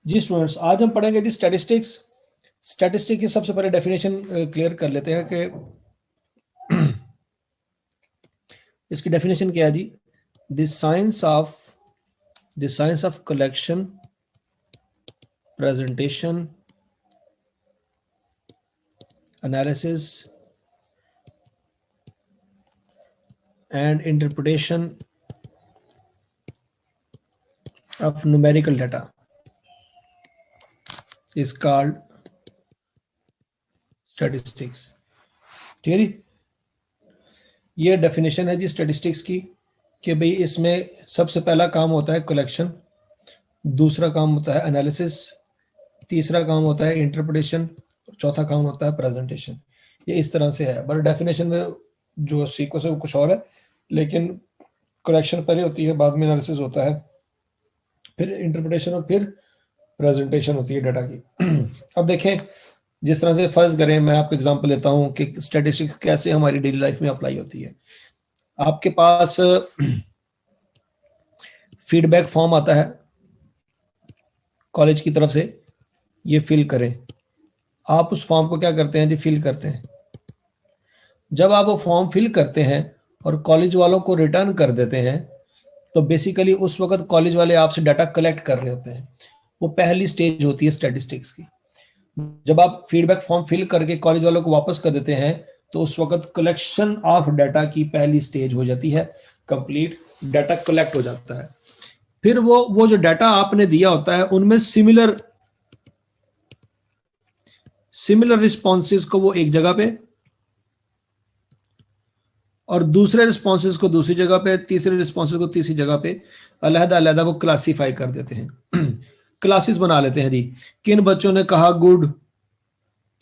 जी students, आज हम पढ़ेंगे जी स्टैटिस्टिक्स। स्टैटिस्टिक्स की सबसे पहले डेफिनेशन क्लियर कर लेते हैं कि इसकी डेफिनेशन क्या है जी। The science of collection, presentation, analysis and interpretation of numerical data is called statistics. ठीक है जी, ये डेफिनेशन है जी स्टैटिस्टिक्स की कि भाई इसमें सबसे पहला काम होता है कलेक्शन, दूसरा काम होता है एनालिसिस, तीसरा काम होता है इंटरप्रिटेशन, चौथा काम होता है प्रेजेंटेशन। ये इस तरह से है, बट डेफिनेशन में जो सीक्वेंस है वो कुछ और है, लेकिन कलेक्शन पहले होती है, बाद में एनालिसिस होता है, फिर इंटरप्रिटेशन और फिर प्रेजेंटेशन होती है डाटा की। अब देखें, जिस तरह से फर्ज करें, मैं आपको एग्जांपल लेता हूं कि स्टैटिस्टिक्स कैसे हमारी डेली लाइफ में अप्लाई होती है। आपके पास फीडबैक फॉर्म आता है कॉलेज की तरफ से, ये फिल करें। आप उस फॉर्म को क्या करते हैं जी, फिल करते हैं। जब आप वो फॉर्म फिल करते हैं और कॉलेज वालों को रिटर्न कर देते हैं, तो बेसिकली उस वक्त कॉलेज वाले आपसे डाटा कलेक्ट कर रहे होते हैं। वो पहली स्टेज होती है स्टैटिस्टिक्स की। जब आप फीडबैक फॉर्म फिल करके कॉलेज वालों को वापस कर देते हैं, तो उस वक्त कलेक्शन ऑफ डाटा की पहली स्टेज हो जाती है कंप्लीट, डाटा कलेक्ट हो जाता है। फिर वो जो डाटा आपने दिया होता है, उनमें सिमिलर रिस्पॉन्सेज को वो एक जगह पे, और दूसरे रिस्पॉन्सेज को दूसरी जगह पे, तीसरे रिस्पॉन्सेज को तीसरी जगह पे अलहदा अलहदा वो क्लासीफाई कर देते हैं। क्लासेस बना लेते हैं जी। किन बच्चों ने कहा गुड,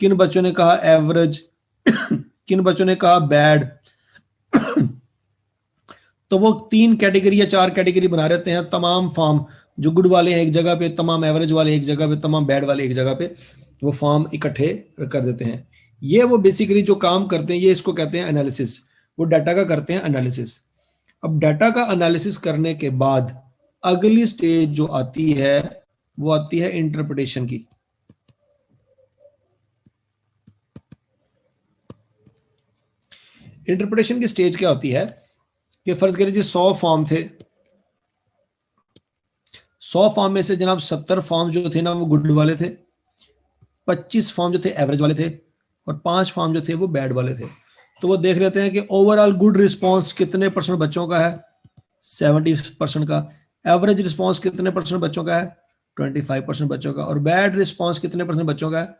किन बच्चों ने कहा एवरेज, किन बच्चों ने कहा बैड। तो वो 3 कैटेगरी या 4 कैटेगरी बना रहते हैं। तमाम फॉर्म जो गुड वाले हैं एक जगह पे, तमाम एवरेज वाले एक जगह पे, तमाम बैड वाले एक जगह पे, वो फॉर्म इकट्ठे कर देते हैं। ये वो बेसिकली जो काम करते हैं, ये इसको कहते हैं एनालिसिस। वो डाटा का करते हैं एनालिसिस। अब डाटा का एनालिसिस करने के बाद अगली स्टेज जो आती है, वो आती है इंटरप्रिटेशन की। इंटरप्रिटेशन की स्टेज क्या होती है कि फर्ज करिए 100 फॉर्म थे। 100 फॉर्म में से जनाब 70 फॉर्म जो थे ना वो गुड वाले थे, 25 फॉर्म जो थे एवरेज वाले थे, और 5 फॉर्म जो थे वो बैड वाले थे। तो वो देख लेते हैं कि ओवरऑल गुड रिस्पॉन्स कितने परसेंट बच्चों का है, 70% का। एवरेज रिस्पॉन्स कितने परसेंट बच्चों का है, 25% बच्चों का। और बैड रिस्पॉन्स कितने परसेंट बच्चों का है,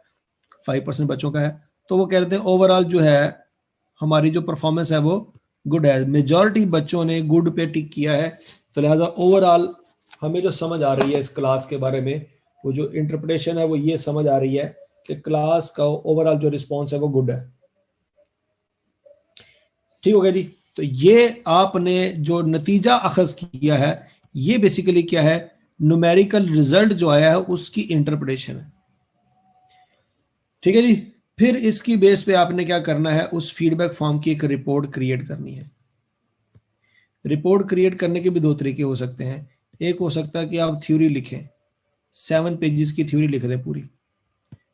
5% बच्चों का है। तो वो कहते हैं ओवरऑल जो है हमारी जो परफॉर्मेंस है वो गुड है। मेजॉरिटी बच्चों ने गुड पे टिक किया है। तो लिहाजा ओवरऑल हमें जो समझ आ रही है इस क्लास के बारे में, वो जो इंटरप्रिटेशन है वो ये समझ आ रही है कि क्लास का ओवरऑल जो रिस्पॉन्स है वो गुड है। ठीक हो गया जी। तो ये आपने जो नतीजा अखज किया है, ये बेसिकली क्या है, न्यूमेरिकल रिजल्ट जो आया है उसकी इंटरप्रिटेशन है। ठीक है जी। फिर इसकी बेस पे आपने क्या करना है, उस फीडबैक फॉर्म की एक रिपोर्ट क्रिएट करनी है। रिपोर्ट क्रिएट करने के भी 2 तरीके हो सकते हैं। एक हो सकता है कि आप थ्योरी लिखें, 7 पेजेस की थ्योरी लिख दें पूरी,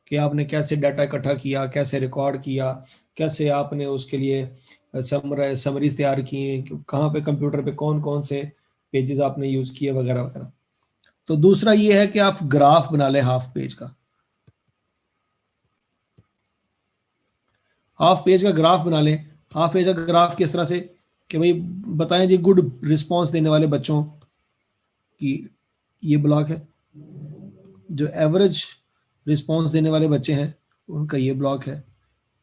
कि आपने कैसे डाटा इकट्ठा किया, कैसे रिकॉर्ड किया, कैसे आपने उसके लिए समरीज तैयार किए, कहाँ पे कंप्यूटर पे कौन कौन से पेजेस आपने यूज किए, वगैरह वगैरह। तो दूसरा ये है कि आप ग्राफ बना लें हाफ पेज का। हाफ पेज का ग्राफ बना लें। हाफ पेज का ग्राफ किस तरह से, कि भाई बताएं जी गुड रिस्पॉन्स देने वाले बच्चों की ये ब्लॉक है, जो एवरेज रिस्पॉन्स देने वाले बच्चे हैं उनका ये ब्लॉक है,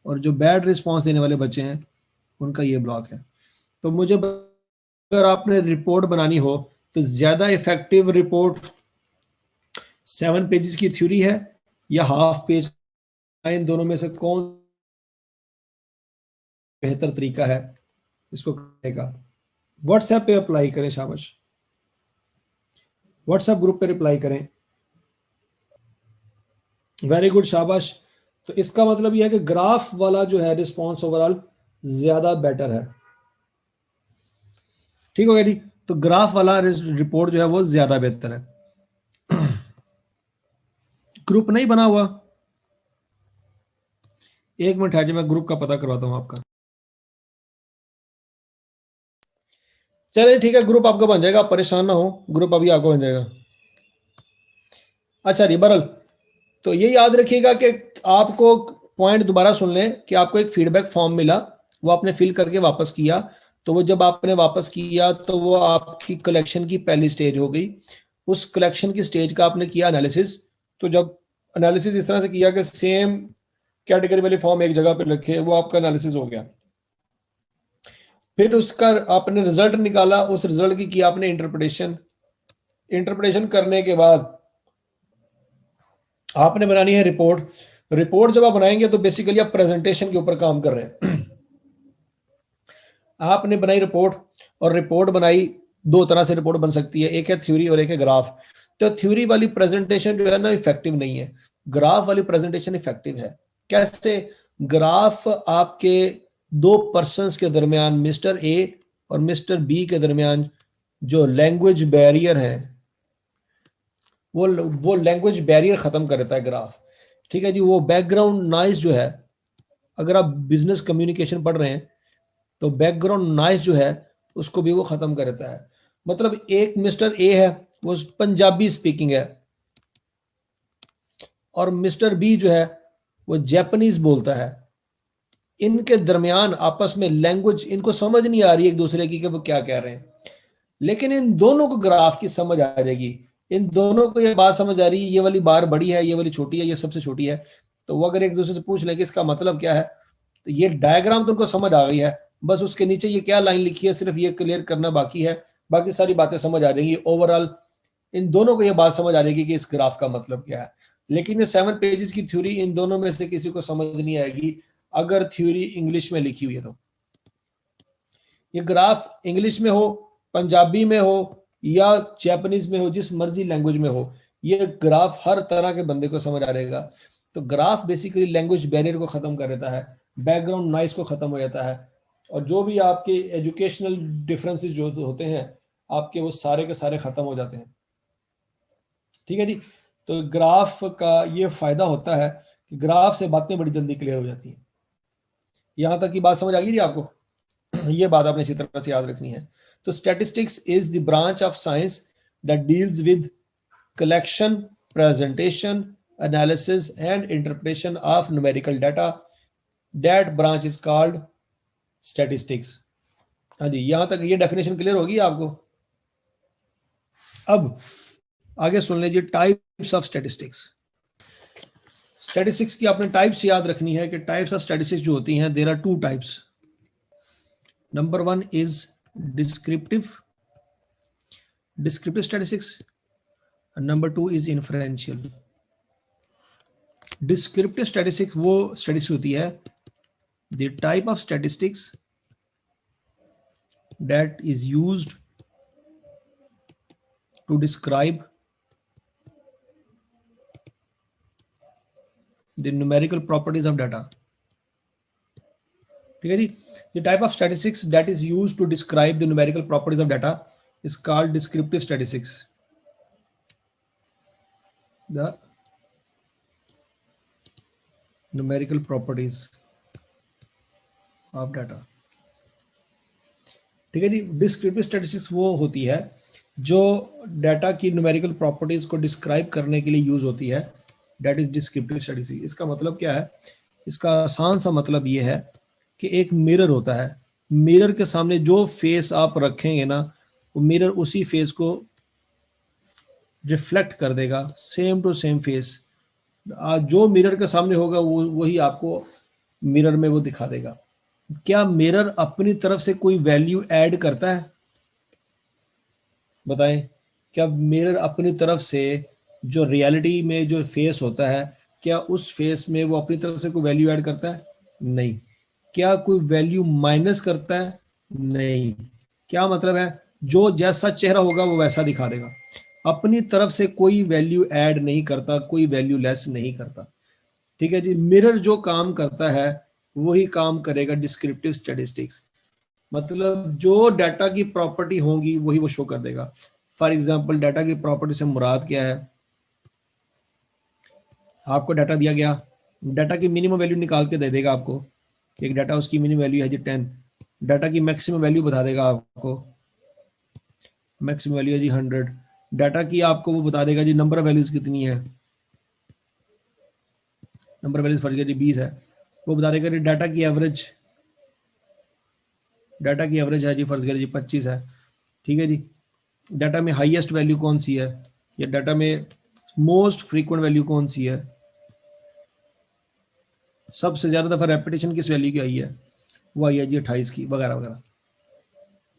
और जो बैड रिस्पॉन्स देने वाले बच्चे हैं उनका ये ब्लॉक है। तो मुझे अगर आपने रिपोर्ट बनानी हो तो ज्यादा इफेक्टिव रिपोर्ट 7 पेजेस की थ्योरी है या हाफ पेज, इन दोनों में से कौन बेहतर तरीका है इसको करने का। व्हाट्सएप पे अप्लाई करें, शाबाश, व्हाट्सएप ग्रुप पे रिप्लाई करें, वेरी गुड, शाबाश। तो इसका मतलब यह है कि ग्राफ वाला जो है रिस्पॉन्स ओवरऑल ज्यादा बेटर है। ठीक हो गया जी। तो ग्राफ वाला रिपोर्ट जो है वो ज्यादा बेहतर है। ग्रुप नहीं बना हुआ? एक मिनट है जी, मैं ग्रुप का पता करवाता हूं आपका। चलिए ठीक है, ग्रुप आपका बन जाएगा, आप परेशान ना हो, ग्रुप अभी आपका बन जाएगा। अच्छा रिबरल, तो ये याद रखिएगा कि आपको पॉइंट दोबारा सुन लें कि आपको एक फीडबैक फॉर्म मिला, वो आपने फिल करके वापस किया। तो वो जब आपने वापस किया तो वो आपकी कलेक्शन की पहली स्टेज हो गई। उस कलेक्शन की स्टेज का आपने किया एनालिसिस। तो जब एनालिसिस इस तरह से किया कि सेम कैटेगरी वाले फॉर्म एक जगह पर रखे, वो आपका एनालिसिस हो गया। फिर उसका आपने रिजल्ट निकाला, उस रिजल्ट की किया आपने इंटरप्रिटेशन। इंटरप्रिटेशन करने के बाद आपने बनानी है रिपोर्ट। रिपोर्ट जब आप बनाएंगे तो बेसिकली आप प्रेजेंटेशन के ऊपर काम कर रहे हैं। आपने बनाई रिपोर्ट, और रिपोर्ट बनाई, दो तरह से रिपोर्ट बन सकती है, एक है थ्योरी और एक है ग्राफ। तो थ्योरी वाली प्रेजेंटेशन जो है ना इफेक्टिव नहीं है, ग्राफ वाली प्रेजेंटेशन इफेक्टिव है। कैसे? ग्राफ आपके दो पर्सन्स के दरमियान, मिस्टर ए और मिस्टर बी के दरमियान जो लैंग्वेज बैरियर है, वो लैंग्वेज बैरियर खत्म कर देता है ग्राफ। ठीक है जी। वो बैकग्राउंड नॉइज जो है, अगर आप बिजनेस कम्युनिकेशन पढ़ रहे हैं तो बैकग्राउंड नॉइज जो है उसको भी वो खत्म कर देता है। मतलब एक मिस्टर ए है, वो पंजाबी स्पीकिंग है, और मिस्टर बी जो है वो जापानीज बोलता है। इनके दरमियान आपस में लैंग्वेज इनको समझ नहीं आ रही एक दूसरे की कि वो क्या कह रहे हैं, लेकिन इन दोनों को ग्राफ की समझ आ जाएगी। इन दोनों को ये बात समझ आ रही है, ये वाली बार बड़ी है, ये वाली छोटी है, ये सबसे छोटी है। तो वो अगर एक दूसरे से पूछ लें कि इसका मतलब क्या है, तो ये डायग्राम तो उनको समझ आ गई है, बस उसके नीचे ये क्या लाइन लिखी है सिर्फ ये क्लियर करना बाकी है, बाकी सारी बातें समझ आ जाएंगी। ओवरऑल इन दोनों को ये बात समझ आ जाएगी कि इस ग्राफ का मतलब क्या है। लेकिन ये 7 पेजेस की थ्योरी इन दोनों में से किसी को समझ नहीं आएगी अगर थ्योरी इंग्लिश में लिखी हुई है। तो ये ग्राफ इंग्लिश में हो, पंजाबी में हो या जापानीज में हो, जिस मर्जी लैंग्वेज में हो, ये ग्राफ हर तरह के बंदे को समझ आ रहेगा। तो ग्राफ बेसिकली लैंग्वेज बैरियर को खत्म कर देता है, बैकग्राउंड नॉइस को खत्म हो जाता है, और जो भी आपके एजुकेशनल डिफरेंसेस जो होते हैं आपके, वो सारे के सारे खत्म हो जाते हैं। ठीक है जी। तो ग्राफ का ये फायदा होता है कि ग्राफ से बातें बड़ी जल्दी क्लियर हो जाती हैं। यहां तक की बात समझ आ गई जी आपको? ये बात आपने इसी तरह से याद रखनी है। तो statistics is the branch of science that deals with collection, presentation, analysis and interpretation of numerical data. That branch is called statistics. हाँ जी, यहां तक ये डेफिनेशन क्लियर होगी आपको। अब आगे सुन लीजिए टाइप्स ऑफ स्टैटिस्टिक्स। स्टैटिस्टिक्स की आपने टाइप्स याद रखनी है कि टाइप्स ऑफ स्टैटिस्टिक्स जो होती हैं, there are 2 types. Number 1 is descriptive statistics, and number 2 is inferential. Descriptive statistics वो स्टैटिस्टिक्स होती है, the type of statistics that is used to describe the numerical properties of data. ठीक है जी। The type of statistics that is used to describe the numerical properties of data is called descriptive statistics. The numerical properties of data. ठीक है जी। Descriptive statistics वो होती है जो data की numerical properties को डिस्क्राइब करने के लिए यूज होती है। That is descriptive statistics. इसका मतलब क्या है? इसका आसान सा मतलब ये है कि एक मिरर होता है, मिरर के सामने जो फेस आप रखेंगे ना, वो मिरर उसी फेस को रिफ्लेक्ट कर देगा, सेम टू सेम फेस। जो मिरर के सामने होगा वो वही आपको मिरर में वो दिखा देगा। क्या मिरर अपनी तरफ से कोई वैल्यू ऐड करता है? बताएं, क्या मिरर अपनी तरफ से जो रियलिटी में जो फेस होता है, क्या उस फेस में वो अपनी तरफ से कोई वैल्यू ऐड करता है? नहीं। क्या कोई वैल्यू माइनस करता है? नहीं। क्या मतलब है? जो जैसा चेहरा होगा वो वैसा दिखा देगा, अपनी तरफ से कोई वैल्यू ऐड नहीं करता, कोई वैल्यू लेस नहीं करता। ठीक है जी। मिरर जो काम करता है वही काम करेगा डिस्क्रिप्टिव स्टैटिस्टिक्स। मतलब जो डाटा की प्रॉपर्टी होगी वही वो शो कर देगा। फॉर एग्जांपल डाटा की प्रॉपर्टी से मुराद क्या है? आपको डाटा दिया गया, डाटा की मिनिमम वैल्यू निकाल के दे देगा आपको, एक डाटा उसकी मिनिमम वैल्यू है जी 10, डाटा की मैक्सिमम वैल्यू बता देगा आपको, मैक्सिमम वैल्यू है जी 100, डाटा की आपको वो बता देगा जी नंबर ऑफ वैल्यूज कितनी है, नंबर ऑफ वैल्यूज फर्ज जी 20 है, वो बता देगा जी डाटा की एवरेज, डाटा की एवरेज है जी फर्ज करिए जी 25 है, ठीक है जी। डाटा में हाईएस्ट वैल्यू कौन सी है, या डाटा में मोस्ट फ्रीक्वेंट वैल्यू कौन सी है, सबसे ज्यादा दफा रेपिटेशन किस वैल्यू की आई है, वो आई है जी 28 की, वगैरह वगैरह।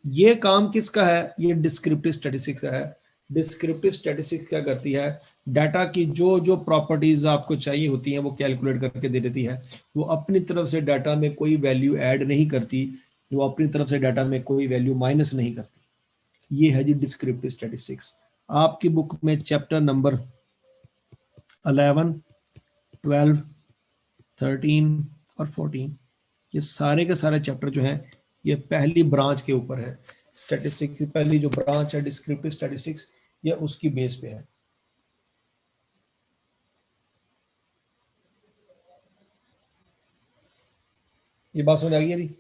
ये काम किसका है, ये डिस्क्रिप्टिव स्टैटिस्टिक्स का है। डिस्क्रिप्टिव स्टैटिस्टिक्स क्या करती है, डाटा की जो जो प्रॉपर्टीज आपको चाहिए होती हैं वो कैलकुलेट करके दे देती है, वो अपनी तरफ से डाटा में कोई वैल्यू ऐड नहीं करती, वो अपनी तरफ से डाटा में कोई वैल्यू माइनस नहीं करती। ये है जी डिस्क्रिप्टिव स्टैटिस्टिक्स। आपकी बुक में चैप्टर नंबर 11, 12, 13 और 14, ये सारे के सारे चैप्टर जो हैं ये पहली ब्रांच के ऊपर है। स्टैटिस्टिक्स की पहली जो ब्रांच है डिस्क्रिप्टिव स्टैटिस्टिक्स, ये उसकी बेस पे है। ये बात समझ आ गई है जी।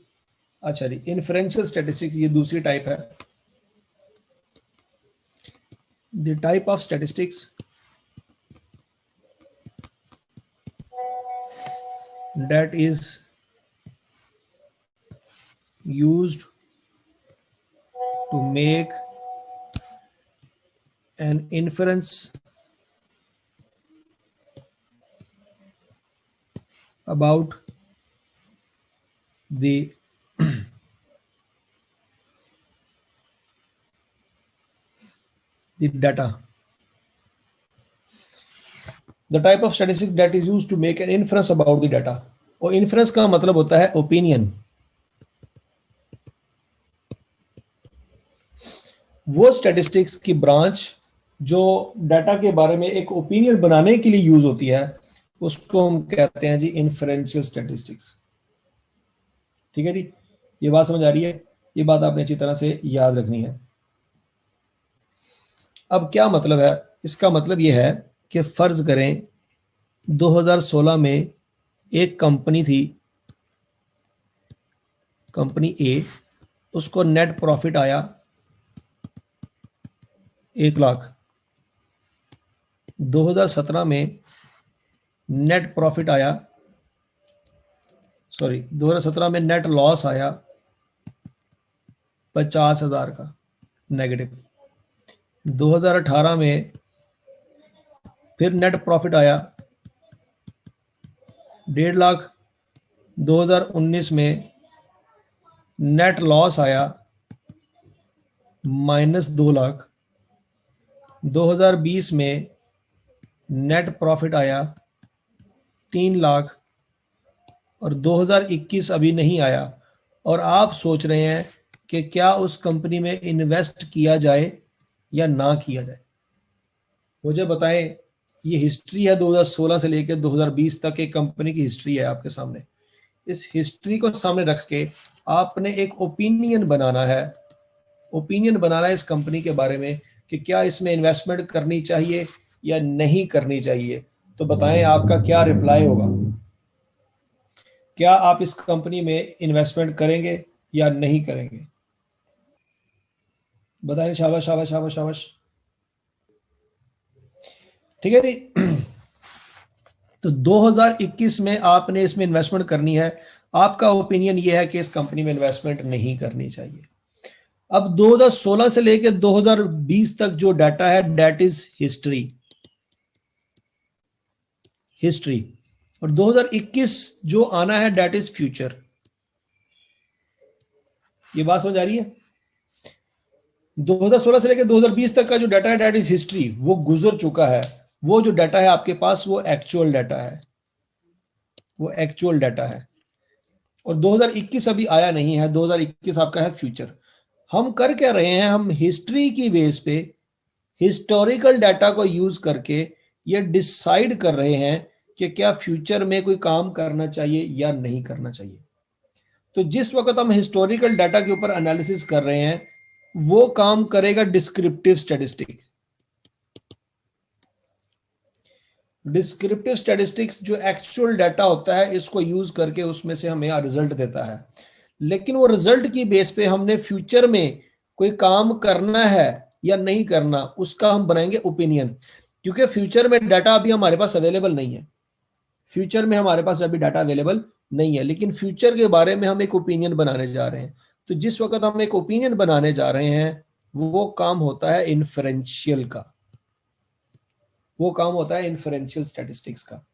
अच्छा जी, इन्फ्रेंशियल स्टैटिस्टिक्स ये दूसरी टाइप है। The type of statistics that is used to make an inference about the data. The type of statistics that is used to make an inference about the data. और inference का मतलब होता है opinion। वो statistics की branch जो data के बारे में एक ओपिनियन बनाने के लिए यूज होती है, उसको हम कहते हैं जी इन्फरेंशियल स्टैटिस्टिक्स। ठीक है जी, ये बात समझ आ रही है, ये बात आपने अच्छी तरह से याद रखनी है। अब क्या मतलब है इसका, मतलब ये है कि फर्ज करें 2016 में एक कंपनी थी, कंपनी ए, उसको नेट प्रॉफिट आया 1 लाख। 2017 में नेट प्रॉफिट आया, 2017 में नेट लॉस आया 50,000 का नेगेटिव। 2018 में फिर नेट प्रॉफिट आया 1.5 लाख। 2019 में नेट लॉस आया -2 लाख। 2020 में नेट प्रॉफिट आया 3 लाख और 2021 अभी नहीं आया। और आप सोच रहे हैं कि क्या उस कंपनी में इन्वेस्ट किया जाए या ना किया जाए। मुझे बताएं, ये हिस्ट्री है 2016 से लेकर 2020 तक एक कंपनी की हिस्ट्री है आपके सामने। इस हिस्ट्री को सामने रख के आपने एक ओपिनियन बनाना है, ओपिनियन बनाना है इस कंपनी के बारे में कि क्या इसमें इन्वेस्टमेंट करनी चाहिए या नहीं करनी चाहिए। तो बताएं आपका क्या रिप्लाई होगा, क्या आप इस कंपनी में इन्वेस्टमेंट करेंगे या नहीं करेंगे। बताएं, शाबाश शाबाश शाबाश शाबाश। ठीक है जी। तो 2021 में आपने इसमें इन्वेस्टमेंट करनी है, आपका ओपिनियन यह है कि इस कंपनी में इन्वेस्टमेंट नहीं करनी चाहिए। अब 2016 से लेकर 2020 तक जो डाटा है दैट इज हिस्ट्री, हिस्ट्री। और 2021 जो आना है दैट इज फ्यूचर। ये बात समझ आ रही है। 2016 से लेकर 2020 तक का जो डाटा है दैट इज हिस्ट्री, वो गुजर चुका है। वो जो डाटा है आपके पास वो एक्चुअल डाटा है, वो एक्चुअल डाटा है। और 2021 अभी आया नहीं है, 2021 आपका है फ्यूचर। हम कर क्या रहे हैं, हम हिस्ट्री की बेस पे हिस्टोरिकल डाटा को यूज करके ये डिसाइड कर रहे हैं कि क्या फ्यूचर में कोई काम करना चाहिए या नहीं करना चाहिए। तो जिस वक्त हम हिस्टोरिकल डाटा के ऊपर एनालिसिस कर रहे हैं वो काम करेगा डिस्क्रिप्टिव स्टैटिस्टिक। डिस्क्रिप्टिव स्टैटिस्टिक्स जो एक्चुअल डाटा होता है इसको यूज करके उसमें से हमें रिजल्ट देता है, लेकिन वो रिजल्ट की बेस पे हमने फ्यूचर में कोई काम करना है या नहीं करना उसका हम बनाएंगे ओपिनियन, क्योंकि फ्यूचर में डाटा अभी हमारे पास अवेलेबल नहीं है। फ्यूचर में हमारे पास अभी डाटा अवेलेबल नहीं है, लेकिन फ्यूचर के बारे में हम एक ओपिनियन बनाने जा रहे हैं। तो जिस वक्त हम एक ओपिनियन बनाने जा रहे हैं वो काम होता है इन्फरेंशियल का, वो काम होता है इन्फरेंशियल स्टैटिस्टिक्स का।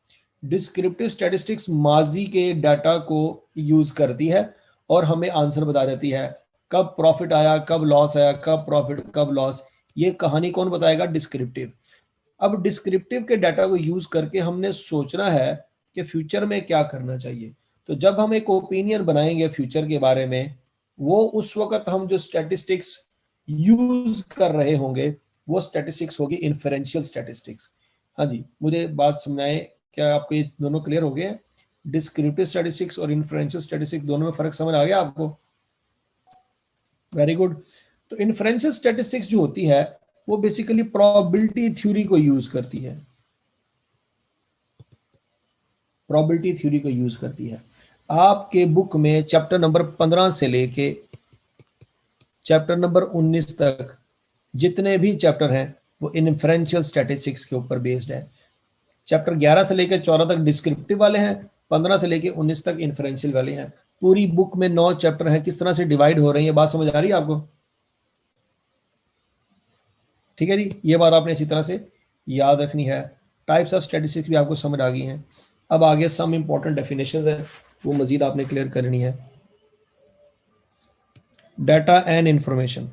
डिस्क्रिप्टिव स्टैटिस्टिक्स माजी के डाटा को यूज करती है और हमें आंसर बता देती है, कब प्रॉफिट आया, कब लॉस आया, कब प्रॉफिट कब लॉस, ये कहानी कौन बताएगा? डिस्क्रिप्टिव। अब डिस्क्रिप्टिव के डाटा को यूज करके हमने सोचना है कि फ्यूचर में क्या करना चाहिए। तो जब हम एक ओपिनियन बनाएंगे फ्यूचर के बारे में, वो उस वक्त हम जो स्टैटिस्टिक्स यूज कर रहे होंगे वो स्टैटिस्टिक्स होगी इन्फरेंशियल स्टैटिस्टिक्स। हाँ जी, मुझे बात समझाएं, क्या आपको ये दोनों क्लियर हो गए? डिस्क्रिप्टिव स्टैटिस्टिक्स और इन्फरेंशियल स्टैटिस्टिक्स दोनों में फर्क समझ आ गया आपको? Very good. तो इन्फरेंशियल स्टैटिस्टिक्स जो होती है वो बेसिकली प्रोबेबिलिटी थ्योरी को यूज करती है, प्रोबेबिलिटी थ्योरी को यूज करती है। आपके बुक में चैप्टर नंबर 15 से लेके चैप्टर नंबर 19 तक जितने भी चैप्टर हैं वो इन्फरेंशियल स्टैटिस्टिक्स के ऊपर बेस्ड है। चैप्टर 11 से लेकर 14 तक डिस्क्रिप्टिव वाले हैं, 15 से लेकर 19 तक इन्फरेंशियल वाले हैं। पूरी बुक में 9 चैप्टर हैं, किस तरह से डिवाइड हो रही है, बात समझ आ रही है आपको? ठीक है जी, ये बात आपने इसी तरह से याद रखनी है। टाइप्स ऑफ स्टैटिस्टिक्स भी आपको समझ आ गई हैं। अब आगे सम इंपॉर्टेंट डेफिनेशंस हैं, वो मजीद आपने क्लियर करनी है। Data and information.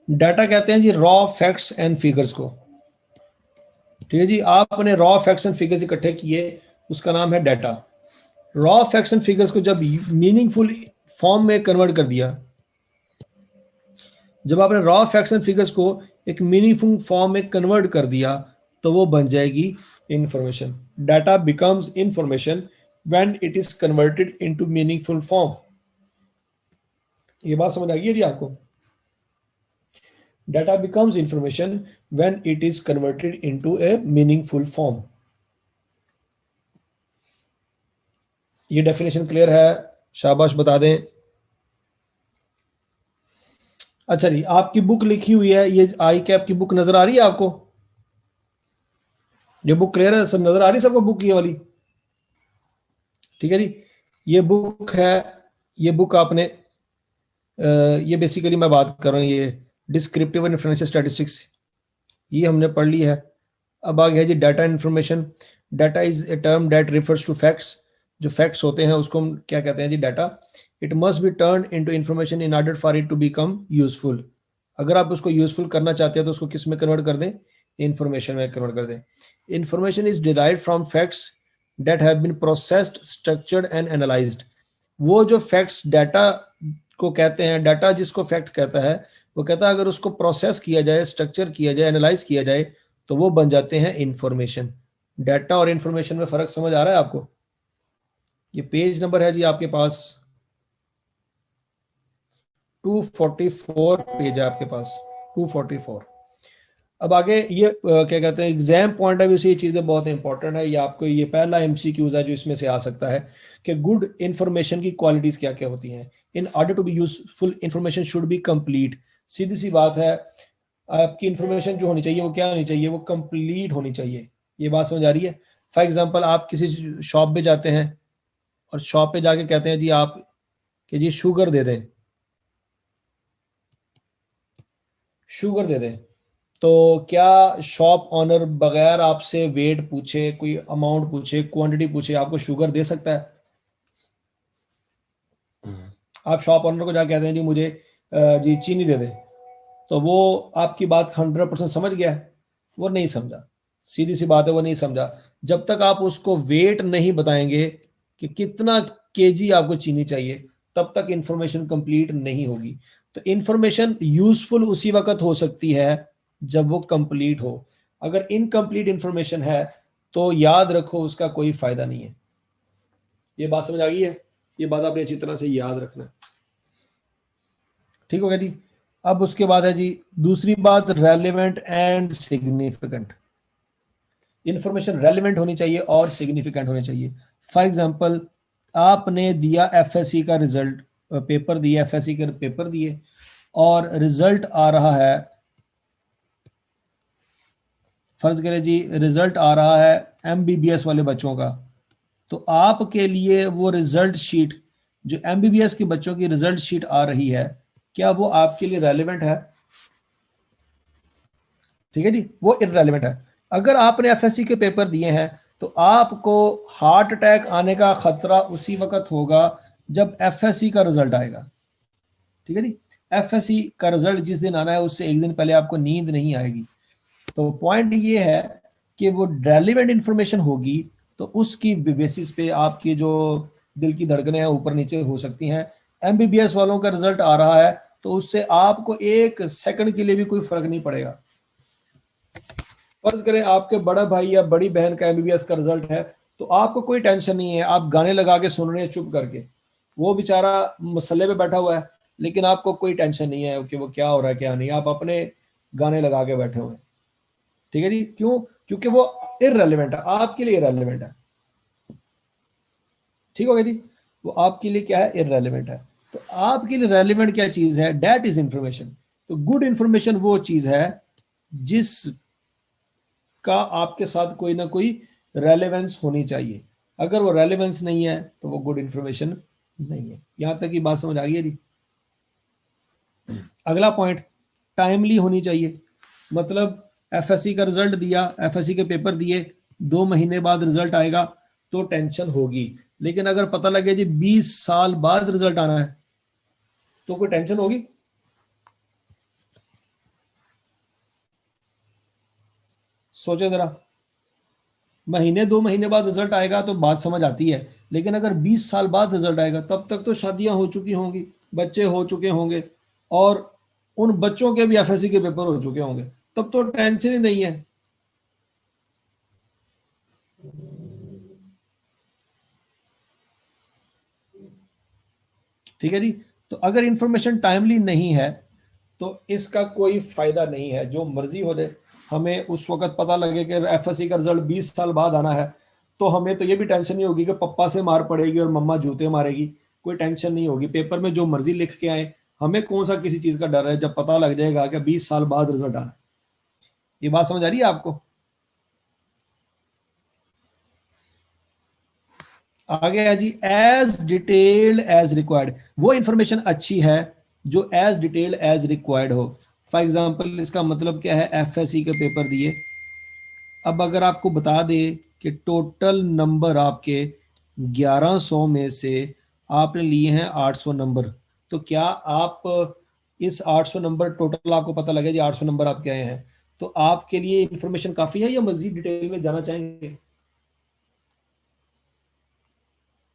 डाटा कहते हैं जी रॉ फैक्ट्स एंड फिगर्स को। ठीक है जी, आपने रॉ फैक्ट्स एंड फिगर्स इकट्ठे किए, उसका नाम है data. Raw facts and figures को जब मीनिंगफुल फॉर्म में कन्वर्ट कर दिया, जब आपने रॉ फैक्ट्स एंड फिगर्स को एक मीनिंगफुल फॉर्म में कन्वर्ट कर दिया तो वो बन जाएगी information. Data becomes information when it is converted into meaningful form. ये बात समझ आ गई है जी आपको? Data becomes information when it is converted into A meaningful form. ये डेफिनेशन क्लियर है? शाबाश, बता दें। अच्छा जी, आपकी बुक लिखी हुई है, ये आई कैप की बुक नजर आ रही है आपको? ये बुक क्लियर है, सब नजर आ रही है सबको बुक ये वाली? ठीक है जी, ये बुक है, ये बुक आपने ये बेसिकली मैं बात कर रहा हूँ, ये डिस्क्रिप्टिव एंड इन्फरेंशियल स्टैटिस्टिक्स, ये हमने पढ़ ली है। अब आ गया जी data information. Data is a term that refers to facts. जो फैक्ट्स होते हैं उसको हम क्या कहते हैं जी? Data. It must be turn into information in order for it to become useful. अगर आप उसको यूजफुल करना चाहते हैं तो उसको किस में कन्वर्ट कर दें? इंफॉर्मेशन में कन्वर्ट कर दें। Information is derived from facts that have been processed, structured and analysed. वो जो फैक्ट्स डाटा को कहते हैं, डाटा जिसको फैक्ट कहता है, वो कहता है अगर उसको प्रोसेस किया जाए, स्ट्रक्चर किया जाए, एनालाइज किया जाए तो वो बन जाते हैं इंफॉर्मेशन। डाटा और इंफॉर्मेशन में फर्क समझ आ रहा है आपको? ये पेज नंबर है जी आपके पास 244 पेज है आपके पास, 244। अब आगे ये क्या कहते हैं, एग्जाम पॉइंट ऑफ व्यू से ये चीजें बहुत इंपॉर्टेंट है। ये आपको ये पहला एमसीक्यूज है जो इसमें से आ सकता है कि गुड इंफॉर्मेशन की क्वालिटीज क्या क्या होती हैं। In order to be useful information should be complete. सीधी सी बात है, आपकी इंफॉर्मेशन जो होनी चाहिए वो क्या होनी चाहिए? वो कंप्लीट होनी चाहिए। ये बात समझ आ रही है? फॉर एग्जाम्पल, आप किसी शॉप पे जाते हैं और शॉप पे जाके कहते हैं जी आप कि जी शुगर दे दें, शुगर दे दें, तो क्या शॉप ऑनर बगैर आपसे वेट पूछे, कोई अमाउंट पूछे, क्वांटिटी पूछे आपको शुगर दे सकता है? आप शॉप ऑनर को जाके कहते हैं जी मुझे जी चीनी दे दें, तो वो आपकी बात 100% समझ गया? वो नहीं समझा। सीधी सी बात है, वो नहीं समझा। जब तक आप उसको वेट नहीं बताएंगे कि कितना केजी आपको चीनी चाहिए, तब तक इंफॉर्मेशन कंप्लीट नहीं होगी। तो इंफॉर्मेशन यूजफुल उसी वक्त हो सकती है जब वो कंप्लीट हो। अगर इनकम्प्लीट इंफॉर्मेशन है तो याद रखो उसका कोई फायदा नहीं है। ये बात समझ आ गई है? ये बात आपने अच्छी तरह से याद रखना है। ठीक हो गया जी? अब उसके बाद है जी दूसरी बात, relevant and significant. Information relevant होनी चाहिए और सिग्निफिकेंट होनी चाहिए। फॉर एग्जांपल, आपने दिया एफएससी का रिजल्ट, पेपर दिया, एफएससी के पेपर दिए और रिजल्ट आ रहा है, फर्ज करें जी रिजल्ट आ रहा है एमबीबीएस वाले बच्चों का, तो आपके लिए वो रिजल्ट शीट, जो एमबीबीएस के बच्चों की रिजल्ट शीट आ रही है, क्या वो आपके लिए रेलिवेंट है? ठीक है जी, वो इररेलेवेंट है। अगर आपने एफएससी के पेपर दिए हैं तो आपको हार्ट अटैक आने का खतरा उसी वक्त होगा जब एफएससी का रिजल्ट आएगा। ठीक है जी, एफएससी का रिजल्ट जिस दिन आना है उससे एक दिन पहले आपको नींद नहीं आएगी। तो पॉइंट ये है कि वो रेलिवेंट इंफॉर्मेशन होगी तो उसकी बेसिस पे आपकी जो दिल की धड़कनें हैं ऊपर नीचे हो सकती हैं। एमबीबीएस वालों का रिजल्ट आ रहा है तो उससे आपको एक सेकंड के लिए भी कोई फर्क नहीं पड़ेगा। फर्ज करें आपके बड़ा भाई या बड़ी बहन का एमबीबीएस का रिजल्ट है तो आपको कोई टेंशन नहीं है, आप गाने लगा के सुन रहे हैं चुप करके, वो बेचारा मसले पे बैठा हुआ है लेकिन आपको कोई टेंशन नहीं है कि वो क्या हो रहा है क्या नहीं, आप अपने गाने लगा के बैठे हुए हैं। ठीक है जी, क्यों? क्योंकि वो इररेलेवेंट है, आपके लिए इररेलेवेंट है। ठीक हो गया जी, वो आपके लिए क्या है? इररेलेवेंट है। तो आपके लिए रेलिवेंट क्या चीज है? That is information. तो गुड इंफॉर्मेशन वो चीज है जिस का आपके साथ कोई ना कोई रेलेवेंस होनी चाहिए। अगर वो रेलेवेंस नहीं है तो वो गुड इंफॉर्मेशन नहीं है। यहां तक की बात समझ आ गई है जी? अगला पॉइंट, टाइमली होनी चाहिए। मतलब एफएससी का रिजल्ट दिया, एफएससी के पेपर दिए, 2 महीने बाद रिजल्ट आएगा तो टेंशन होगी, लेकिन अगर पता लगे जी 20 साल बाद रिजल्ट आना है तो कोई टेंशन होगी? सोचे जरा, महीने 2 महीने बाद रिजल्ट आएगा तो बात समझ आती है, लेकिन अगर 20 साल बाद रिजल्ट आएगा तब तक तो शादियां हो चुकी होंगी, बच्चे हो चुके होंगे और उन बच्चों के भी एफएससी के पेपर हो चुके होंगे, तब तो टेंशन ही नहीं है। ठीक है जी, तो अगर इंफॉर्मेशन टाइमली नहीं है तो इसका कोई फायदा नहीं है, जो मर्जी हो जाए। हमें उस वक्त पता लगे कि एफएससी का रिजल्ट 20 साल बाद आना है तो हमें तो ये भी टेंशन नहीं होगी कि पप्पा से मार पड़ेगी और मम्मा जूते मारेगी, कोई टेंशन नहीं होगी। पेपर में जो मर्जी लिख के आए, हमें कौन सा किसी चीज का डर है जब पता लग जाएगा कि 20 साल बाद रिजल्ट आना है। ये बात समझ आ रही है आपको? आगे है जी, एज डिटेल्ड एज रिक्वायर्ड। वो इंफॉर्मेशन अच्छी है जो एज डिटेल्ड एज रिक्वायर्ड हो। फॉर एग्जाम्पल, इसका मतलब क्या है? एफएससी के पेपर दिए, अब अगर आपको बता दे कि टोटल नंबर आपके 1100 में से आपने लिए हैं 800 नंबर, तो क्या आप इस 800 नंबर टोटल आपको पता लगे जी 800 नंबर आपके आए हैं, तो आपके लिए इंफॉर्मेशन काफी है या मजीद डिटेल में जाना चाहेंगे?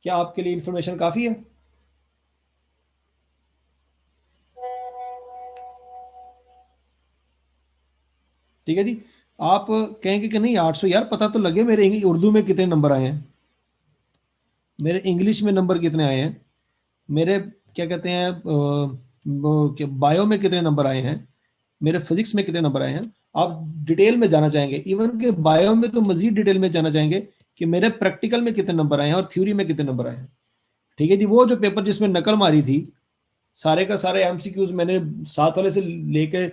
क्या आपके लिए इंफॉर्मेशन काफी है? ठीक है जी, आप कहेंगे कि नहीं 800 यार पता तो लगे, मेरे उर्दू में कितने नंबर आए हैं, मेरे इंग्लिश में नंबर कितने आए हैं, मेरे क्या कहते हैं बायो में कितने नंबर आए हैं, मेरे फिजिक्स में कितने नंबर आए हैं। आप डिटेल में जाना चाहेंगे, इवन के बायो में तो मजीद डिटेल में जाना चाहेंगे कि मेरे प्रैक्टिकल में कितने नंबर आए हैं और थ्योरी में कितने नंबर आए हैं। ठीक है जी, वो जो पेपर जिसमें नकल मारी थी, सारे का सारे एमसीक्यूज मैंने साथ वाले से लेके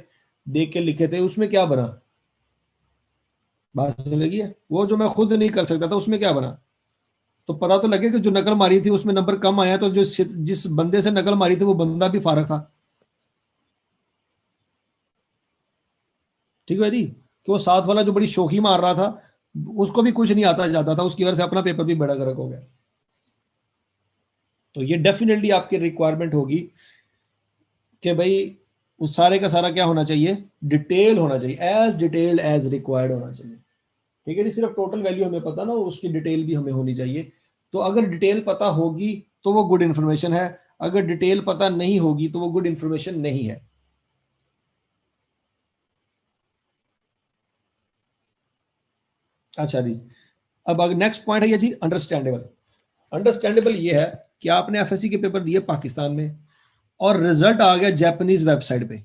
देख के लिखे थे, उसमें क्या बना? बात समझ लगी है? वो जो मैं खुद नहीं कर सकता था उसमें क्या बना? तो पता तो लगे कि जो नकल मारी थी उसमें नंबर कम आया, तो जो जिस बंदे से नकल मारी थी वो बंदा भी फारग था। ठीक है जी, कि वो साथ वाला जो बड़ी शोखी मार रहा था उसको भी कुछ नहीं आता जाता था, उसकी वजह से अपना पेपर भी बड़ा गर्क हो गया। तो ये डेफिनेटली आपकी रिक्वायरमेंट होगी कि भाई उस सारे का सारा क्या होना चाहिए? डिटेल होना चाहिए, एज डिटेल्ड एज रिक्वायर्ड होना चाहिए। ठीक है नहीं, सिर्फ टोटल वैल्यू हमें पता ना, उसकी डिटेल भी हमें होनी चाहिए। तो अगर डिटेल पता होगी तो वो गुड इंफॉर्मेशन है, अगर डिटेल पता नहीं होगी तो वो गुड इंफॉर्मेशन नहीं है। अच्छा जी, अब अगर नेक्स्ट पॉइंट है ये जी, अंडरस्टैंडेबल। अंडरस्टैंडेबल ये है कि आपने एफएससी के पेपर दिए पाकिस्तान में और रिजल्ट आ गया जापानीज वेबसाइट पे।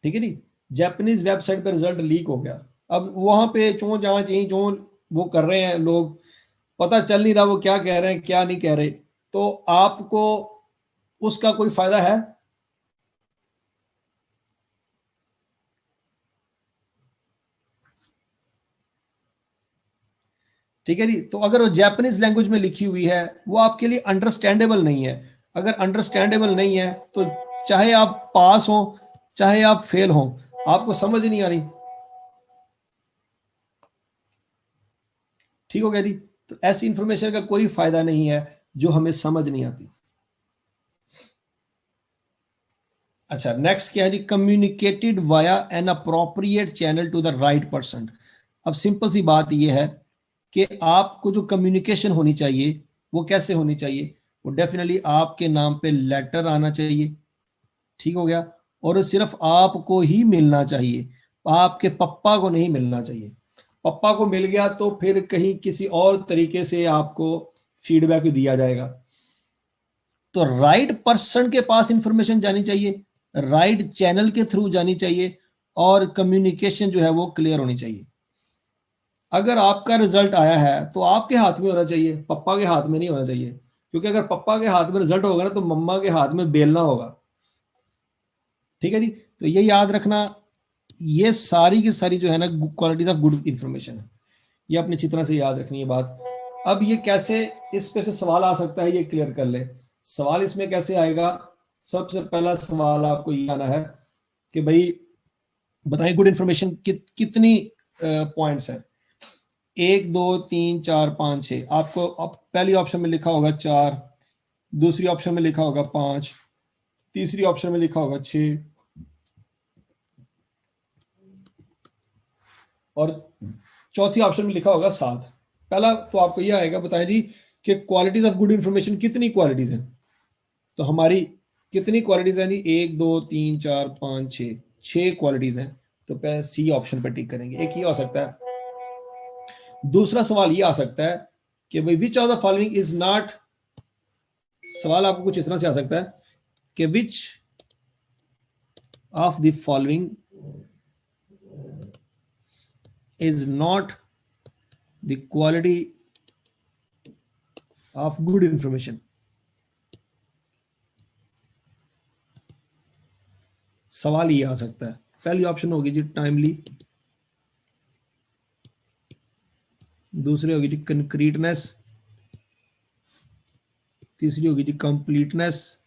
ठीक है जी, जापानीज वेबसाइट पे रिजल्ट लीक हो गया, अब वहां पे चों जहां चाहिए चों वो कर रहे हैं लोग, पता चल नहीं रहा वो क्या कह रहे हैं क्या नहीं कह रहे, तो आपको उसका कोई फायदा है? ठीक है जी, तो अगर वो जापानीज लैंग्वेज में लिखी हुई है वो आपके लिए अंडरस्टैंडेबल नहीं है, अगर अंडरस्टैंडेबल नहीं है तो चाहे आप पास हो चाहे आप फेल हो, आपको समझ नहीं आ रही। ठीक हो गया जी, तो ऐसी इंफॉर्मेशन का कोई फायदा नहीं है जो हमें समझ नहीं आती। अच्छा, नेक्स्ट क्या है जी, communicated via an appropriate channel to the right person. अब सिंपल सी बात यह है कि आपको जो कम्युनिकेशन होनी चाहिए वो कैसे होनी चाहिए, वो डेफिनेटली आपके नाम पे लेटर आना चाहिए। ठीक हो गया, और सिर्फ आपको ही मिलना चाहिए, आपके पप्पा को नहीं मिलना चाहिए। पप्पा को मिल गया तो फिर कहीं किसी और तरीके से आपको फीडबैक दिया जाएगा। तो राइट पर्सन के पास इंफॉर्मेशन जानी चाहिए, राइट चैनल के थ्रू जानी चाहिए, और कम्युनिकेशन जो है वो क्लियर होनी चाहिए। अगर आपका रिजल्ट आया है तो आपके हाथ में होना चाहिए, पप्पा के हाथ में नहीं होना चाहिए, क्योंकि अगर पप्पा के हाथ में रिजल्ट होगा ना तो मम्मा के हाथ में बेलना होगा। ठीक है जी, तो ये याद रखना, ये सारी की सारी जो है ना क्वालिटीज ऑफ गुड इंफॉर्मेशन है, ये अपनी अच्छी तरह से याद रखनी है बात। अब ये कैसे, इस पे से सवाल आ सकता है ये क्लियर कर ले। सवाल इसमें कैसे आएगा, सबसे पहला सवाल आपको ये आना है कि भाई बताइए गुड इंफॉर्मेशन कितनी पॉइंट्स है, 1 2 3 4 5 6, आपको अब पहली ऑप्शन में लिखा होगा 4, दूसरी ऑप्शन में लिखा होगा 5, तीसरी ऑप्शन में लिखा होगा 6, और चौथी ऑप्शन में लिखा होगा 7। पहला तो आपको यह आएगा, बताएं जी कि क्वालिटीज ऑफ गुड इंफॉर्मेशन कितनी क्वालिटीज हैं, तो हमारी कितनी क्वालिटीज हैं जी, 1 2 3 4 5 6, 6 क्वालिटीज हैं, तो पहले सी ऑप्शन पर टिक करेंगे। एक ही हो सकता है। दूसरा सवाल ये आ सकता है कि भाई which of the following is not, सवाल आपको कुछ इस तरह से आ सकता है कि which of the following is not the quality of good information. सवाल ये आ सकता है। पहली ऑप्शन होगी जी टाइमली, दूसरी होगी जी कंक्रीटनेस, तीसरी होगी जी कंप्लीटनेस,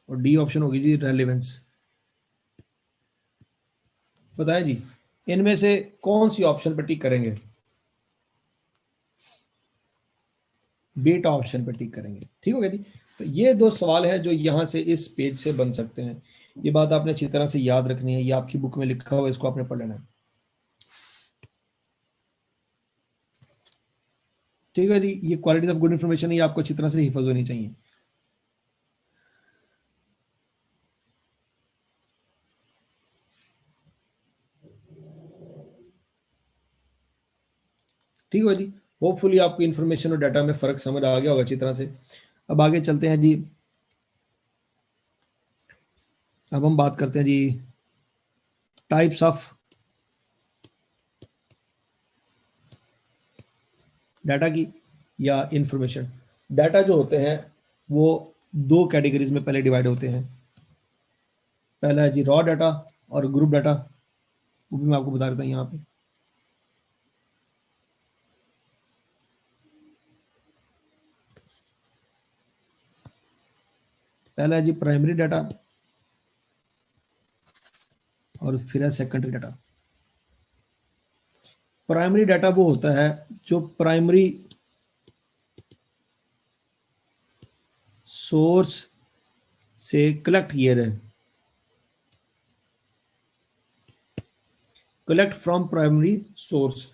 और डी ऑप्शन होगी जी रेलेवेंस। बताएं जी इनमें से कौन सी ऑप्शन पर टिक करेंगे? बीटा ऑप्शन पर टिक करेंगे। ठीक हो गया जी, तो ये दो सवाल है जो यहां से इस पेज से बन सकते हैं। ये बात आपने अच्छी तरह से याद रखनी है, ये आपकी बुक में लिखा हुआ है, इसको आपने पढ़ लेना है। ठीक है जी, ये क्वालिटीज ऑफ गुड इंफॉर्मेशन ये आपको अच्छी तरह से हिफाज होनी चाहिए। ठीक है जी, होपफुली आपको इन्फॉर्मेशन और डाटा में फर्क समझ आ गया होगा अच्छी तरह से। अब आगे चलते हैं जी, अब हम बात करते हैं जी टाइप्स ऑफ डाटा की या इंफॉर्मेशन। डाटा जो होते हैं वो दो कैटेगरीज में पहले डिवाइड होते हैं। पहला है जी रॉ डाटा और ग्रुप डाटा, वो भी मैं आपको बता देता हूँ यहाँ पे। पहला है जी प्राइमरी डाटा और फिर है सेकेंडरी डाटा। प्राइमरी डाटा वो होता है जो प्राइमरी सोर्स से कलेक्ट किए गए, collect from primary source.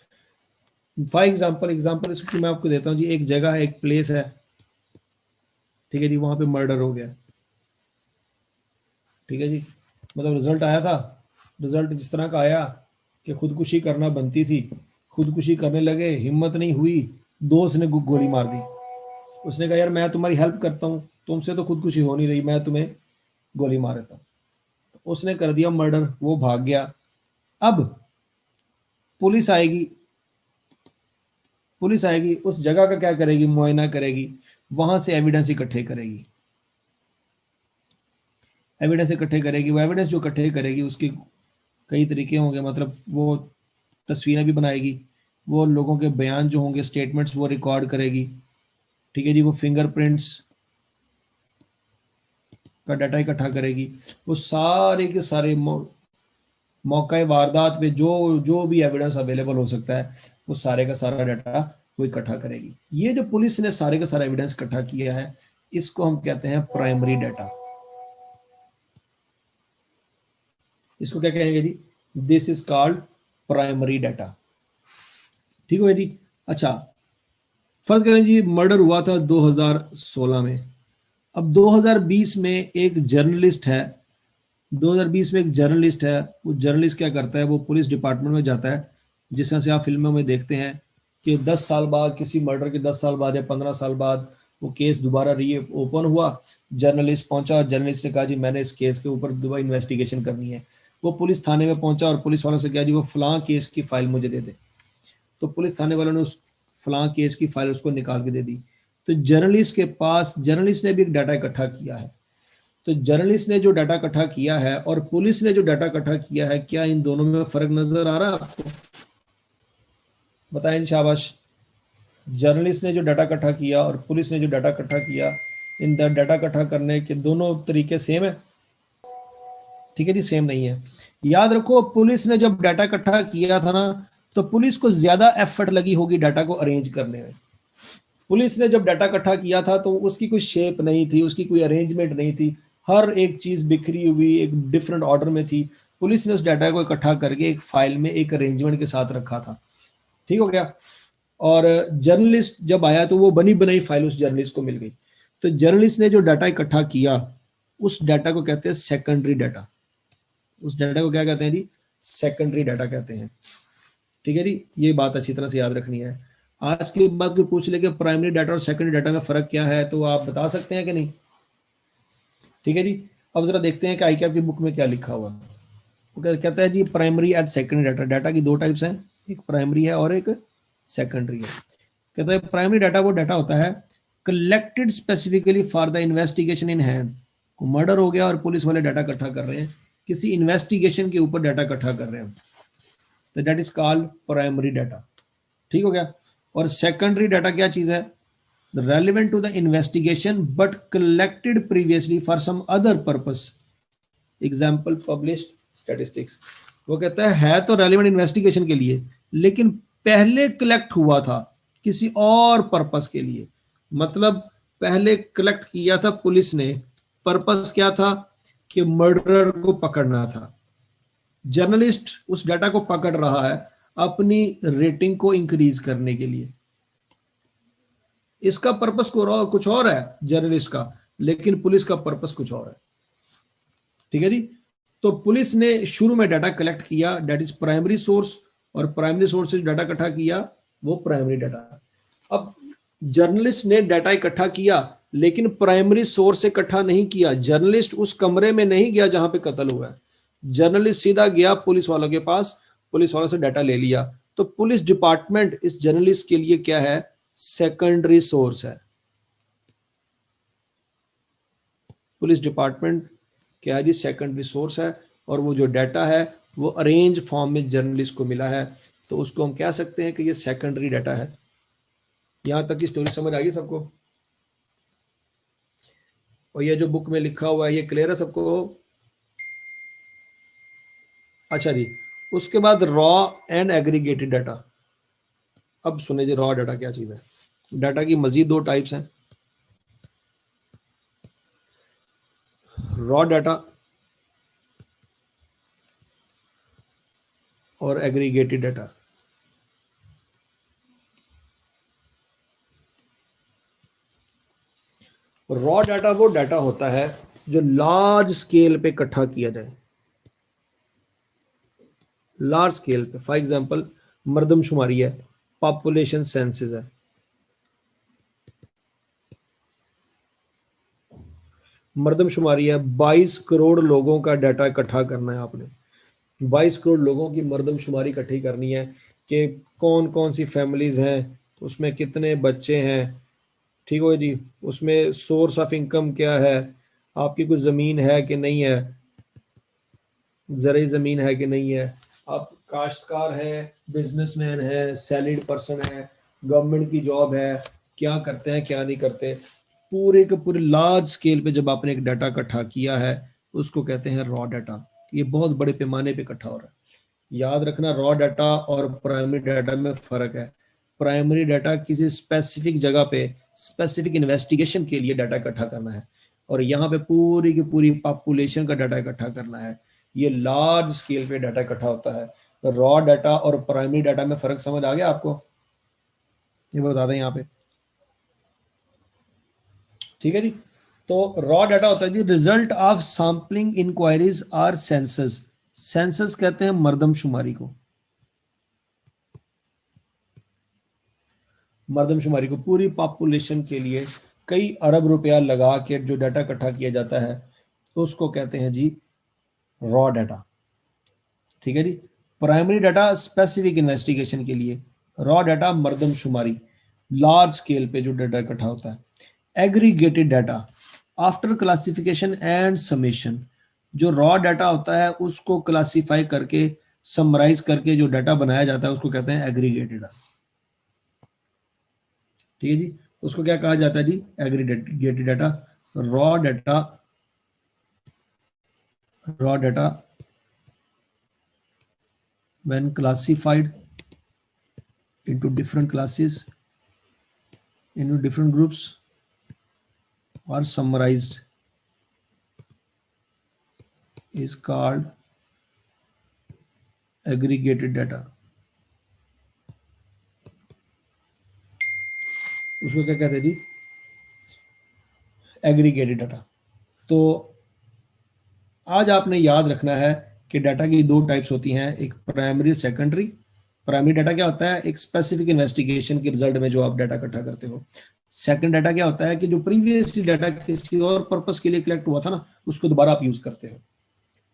For example इसको मैं आपको देता हूँ जी, एक जगह है, एक प्लेस है, ठीक है जी, वहां पे मर्डर हो गया। ठीक है जी, मतलब रिजल्ट आया था, रिजल्ट जिस तरह का आया कि खुदकुशी करना बनती थी, खुदकुशी करने लगे, हिम्मत नहीं हुई, दोस्त ने गोली मार दी। उसने कहा यार मैं तुम्हारी हेल्प करता हूँ, तुमसे तो खुदकुशी हो नहीं रही, मैं तुम्हें गोली मार देता हूँ। उसने कर दिया मर्डर, वो भाग गया। अब पुलिस आएगी, पुलिस आएगी, उस जगह का क्या करेगी, मुआयना करेगी, वहां से एविडेंस इकट्ठे करेगी, एविडेंस इकट्ठे करेगी। वो एविडेंस जो इकट्ठे करेगी उसके कई तरीके होंगे, मतलब वो तस्वीरें भी बनाएगी, वो लोगों के बयान जो होंगे, स्टेटमेंट्स, वो रिकॉर्ड करेगी। ठीक है जी, वो फिंगरप्रिंट्स का डाटा इकट्ठा करेगी, वो सारे के सारे मौका वारदात पे जो जो भी एविडेंस अवेलेबल हो सकता है, वो सारे का सारा डाटा वो इकट्ठा करेगी। ये जो पुलिस ने सारे का सारा एविडेंस इकट्ठा किया है, इसको हम कहते हैं प्राइमरी डाटा। इसको क्या कहेंगे जी, this is called primary data. ठीक हो जी। अच्छा, फर्ज करें जी मर्डर हुआ था 2016 में। अब 2020 में एक जर्नलिस्ट है, 2020 में एक जर्नलिस्ट है, वो जर्नलिस्ट क्या करता है, वो पुलिस डिपार्टमेंट में जाता है, जिस तरह से आप फिल्मों में देखते हैं कि 10 साल बाद, किसी मर्डर के 10 साल बाद या 15 साल बाद वो केस दोबारा री ओपन हुआ, जर्नलिस्ट पहुंचा, जर्नलिस्ट ने कहा जी मैंने इस केस के ऊपर दोबारा इन्वेस्टिगेशन करनी है। वो पुलिस थाने में पहुंचा और पुलिस वालों से कहा जी वो फलां केस की फाइल मुझे दे दे। तो पुलिस थाने वालों ने उस फलां केस की फाइल उसको निकाल के दे दी। तो जर्नलिस्ट के पास, जर्नलिस्ट ने भी एक डाटा इकट्ठा किया है। तो जर्नलिस्ट ने जो डाटा इकट्ठा किया है और पुलिस ने जो डाटा इकट्ठा किया है, क्या इन दोनों में फर्क नजर आ रहा है आपको? बताएं, शाबाश। जर्नलिस्ट ने जो डाटा इकट्ठा किया और पुलिस ने जो डाटा इकट्ठा किया, इन डाटा इकट्ठा करने के दोनों तरीके सेम है? ठीक है जी, सेम नहीं है। याद रखो, पुलिस ने जब डाटा इकट्ठा किया था ना, तो पुलिस को ज्यादा एफर्ट लगी होगी डाटा को अरेंज करने में। पुलिस ने जब डाटा इकट्ठा किया था तो उसकी कोई शेप नहीं थी, उसकी कोई अरेंजमेंट नहीं थी, हर एक चीज बिखरी हुई एक डिफरेंट ऑर्डर में थी। पुलिस ने उस डाटा को इकट्ठा करके एक फाइल में एक अरेंजमेंट के साथ रखा था। ठीक हो गया। और जर्नलिस्ट जब आया तो वो बनी बनाई फाइल उस जर्नलिस्ट को मिल गई। तो जर्नलिस्ट ने जो डाटा इकट्ठा किया, उस डाटा को कहते हैं सेकेंडरी डाटा। उस डाटा को क्या कहते हैं जी, सेकेंडरी डाटा कहते हैं। ठीक है जी, ये बात अच्छी तरह से याद रखनी है। आज के बाद कोई पूछ ले कि प्राइमरी डाटा और सेकेंडरी डाटा में फर्क क्या है, तो आप बता सकते हैं कि नहीं? ठीक है जी। अब जरा देखते हैं कि आई की बुक में क्या लिखा हुआ है। वो कहता है जी primary and secondary data. Data की दो टाइप्स हैं, एक प्राइमरी है और एक सेकेंडरी है। कहता है प्राइमरी डाटा वो डाटा होता है collected specifically for the investigation in hand. को मर्डर हो गया और पुलिस वाले डाटा इकट्ठा कर रहे हैं, किसी इन्वेस्टिगेशन के ऊपर डाटा इकट्ठा कर रहे हैं, तो that is called primary data. ठीक हो गया। और सेकेंडरी डाटा क्या चीज है, relevant to the investigation but collected previously for some other purpose, example published statistics. वो कहता है तो रेलिवेंट इन्वेस्टिगेशन के लिए, लेकिन पहले कलेक्ट हुआ था किसी और पर्पस के लिए। मतलब पहले कलेक्ट किया था पुलिस ने, पर्पस क्या था कि मर्डरर को पकड़ना था। जर्नलिस्ट उस डाटा को पकड़ रहा है अपनी रेटिंग को इंक्रीज करने के लिए। इसका पर्पस कुछ और है जर्नलिस्ट का, लेकिन पुलिस का पर्पस कुछ और है। ठीक है जी। तो पुलिस ने शुरू में डाटा कलेक्ट किया, दैट इज प्राइमरी सोर्स, और प्राइमरी सोर्स से डाटा इकट्ठा किया वो प्राइमरी डाटा। अब जर्नलिस्ट ने डाटा इकट्ठा किया, लेकिन प्राइमरी सोर्स से इकट्ठा नहीं किया। जर्नलिस्ट उस कमरे में नहीं गया जहां पे कत्ल हुआ है, जर्नलिस्ट सीधा गया पुलिस वालों के पास, पुलिस वालों से डाटा ले लिया। तो पुलिस डिपार्टमेंट इस जर्नलिस्ट के लिए क्या है, सेकेंडरी सोर्स है। पुलिस डिपार्टमेंट क्या है जी, सेकेंडरी सोर्स है। और वो जो डाटा है वो अरेंज फॉर्म में जर्नलिस्ट को मिला है, तो उसको हम कह सकते हैं कि ये सेकेंडरी डाटा है। यहां तक की स्टोरी समझ आ गई सबको? और ये जो बुक में लिखा हुआ है ये क्लियर है सबको? अच्छा जी। उसके बाद रॉ एंड एग्रीगेटेड डाटा। अब सुने जी रॉ डाटा क्या चीज है। डाटा की मजीद दो टाइप्स हैं, रॉ डाटा और एग्रीगेटेड डाटा। रॉ डाटा वो डाटा होता है जो लार्ज स्केल पे इकट्ठा किया जाए, लार्ज स्केल पे। फॉर एग्जांपल मर्दमशुमारी है, पॉपुलेशन सेंसस है। मर्दमशुमारी है, 22 करोड़ लोगों का डाटा इकट्ठा करना है आपने। 22 करोड़ लोगों की मर्दमशुमारी इकट्ठी करनी है कि कौन कौन सी फैमिलीज हैं, उसमें कितने बच्चे हैं, ठीक हो जी, उसमें सोर्स ऑफ इनकम क्या है, आपकी कोई ज़मीन है कि नहीं है, ज़रूरी ज़मीन है कि नहीं है, आप काश्तकार है, बिजनेसमैन है, सैलरीड पर्सन है, गवर्नमेंट की जॉब है, क्या करते हैं क्या नहीं करते, पूरे के पूरे लार्ज स्केल पे जब आपने एक डाटा इकट्ठा किया है उसको कहते हैं रॉ डाटा। ये बहुत बड़े पैमाने पे इकट्ठा हो रहा है। याद रखना, रॉ डाटा और प्राइमरी डाटा में फ़र्क है। प्राइमरी डाटा किसी स्पेसिफिक जगह पे स्पेसिफिक इन्वेस्टिगेशन के लिए डाटा इकट्ठा करना है, और यहाँ पे पूरी की पूरी पॉपुलेशन का डाटा इकट्ठा करना है। ये लार्ज स्केल पे डाटा इकट्ठा होता है। तो रॉ डाटा और प्राइमरी डाटा में फ़र्क समझ आ गया आपको? ये बता दें यहाँ पे, ठीक है जी। तो रॉ डाटा होता है जी result of sampling inquiries or census. Census कहते हैं मर्दमशुमारी को। मर्दमशुमारी को पूरी पॉपुलेशन के लिए कई अरब रुपया लगा के जो डाटा इकट्ठा किया जाता है उसको कहते हैं जी रॉ डाटा, ठीक है जी। प्राइमरी डाटा स्पेसिफिक इन्वेस्टिगेशन के लिए, रॉ डाटा मर्दमशुमारी लार्ज स्केल पे जो डाटा इकट्ठा होता है। Aggregated data after classification and summation, जो रॉ डाटा होता है उसको क्लासिफाई करके समराइज करके जो डाटा बनाया जाता है उसको कहते हैं एग्रीगेटेड डाटा, ठीक है जी। उसको क्या कहा जाता है जी? Aggregated data. Raw data, raw data when classified into different classes, into different groups, or summarized is called aggregated data। उसको क्या कहते हैं जी? Aggregated data. तो आज आपने याद रखना है कि डाटा की दो टाइप्स होती हैं, एक प्राइमरी और सेकेंडरी। प्राइमरी डाटा क्या होता है? एक स्पेसिफिक इन्वेस्टिगेशन के रिजल्ट में जो आप डाटा इकट्ठा करते हो। सेकंड डाटा क्या होता है कि जो प्रीवियसली डाटा किसी और पर्पस के लिए कलेक्ट हुआ था ना, उसको दोबारा आप यूज करते हो।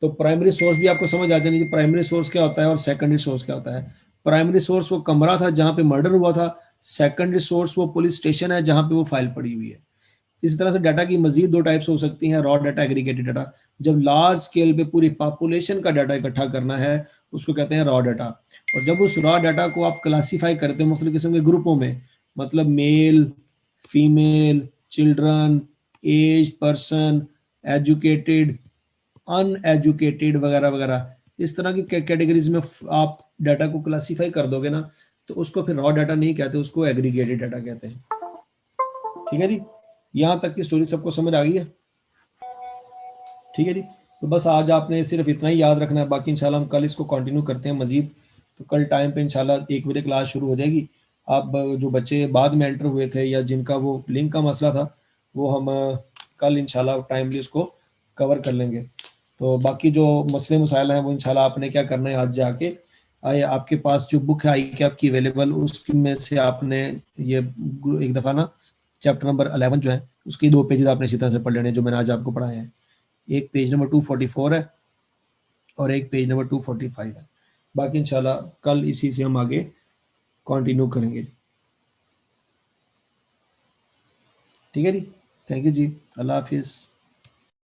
तो प्राइमरी सोर्स भी आपको समझ आ जानी चाहिए, प्राइमरी सोर्स क्या होता है और सेकेंडरी सोर्स क्या होता है। प्राइमरी सोर्स वो कमरा था जहां पे मर्डर हुआ था, सेकेंडरी सोर्स वो पुलिस स्टेशन है जहां पे वो फाइल पड़ी हुई है। इस तरह से डाटा की मजीद दो टाइप्स हो सकती हैं, रॉ डाटा, एग्रीगेटेड डाटा। जब लार्ज स्केल पे पूरी पॉपुलेशन का डाटा इकट्ठा करना है उसको कहते हैं रॉ डाटा। और जब उस रॉ डाटा को आप क्लासीफाई करते हो मुख्तलिफ किस्म के ग्रुपों में, मतलब male, female, children, age person, educated, uneducated वगैरह वगैरह, इस तरह की कैटेगरीज में आप डाटा को क्लासीफाई कर दोगे ना, तो उसको फिर रॉ डाटा नहीं कहते, उसको एग्रीगेटेड डाटा कहते हैं, ठीक है जी। यहाँ तक की स्टोरी सबको समझ आ गई है? ठीक है जी। तो बस आज आपने सिर्फ इतना ही याद रखना है, बाकी इंशाल्लाह हम कल इसको कंटिन्यू करते हैं मजीद। तो कल टाइम पे इंशाल्लाह 1 बजे क्लास शुरू हो जाएगी। आप जो बच्चे बाद में एंटर हुए थे या जिनका वो लिंक का मसला था, वो हम कल इंशाल्लाह टाइमली उसको कवर कर लेंगे। तो बाकी जो मसले मसाइल हैं वो इंशाल्लाह आपने क्या करना है, आज जाके आए आपके पास जो बुक है आई कि आपकी अवेलेबल, उसकी में से आपने ये एक दफ़ा ना चैप्टर नंबर 11 जो है उसके 2 पेजेस आपने इसी तरह से पढ़ लेने जो मैंने आज आपको पढ़ाए हैं। एक पेज नंबर 244 है और एक पेज नंबर 245 है। बाकी इंशाल्लाह कल इसी से हम आगे कंटिन्यू करेंगे। ठीक है जी, थैंक यू जी, अल्लाह हाफिज़।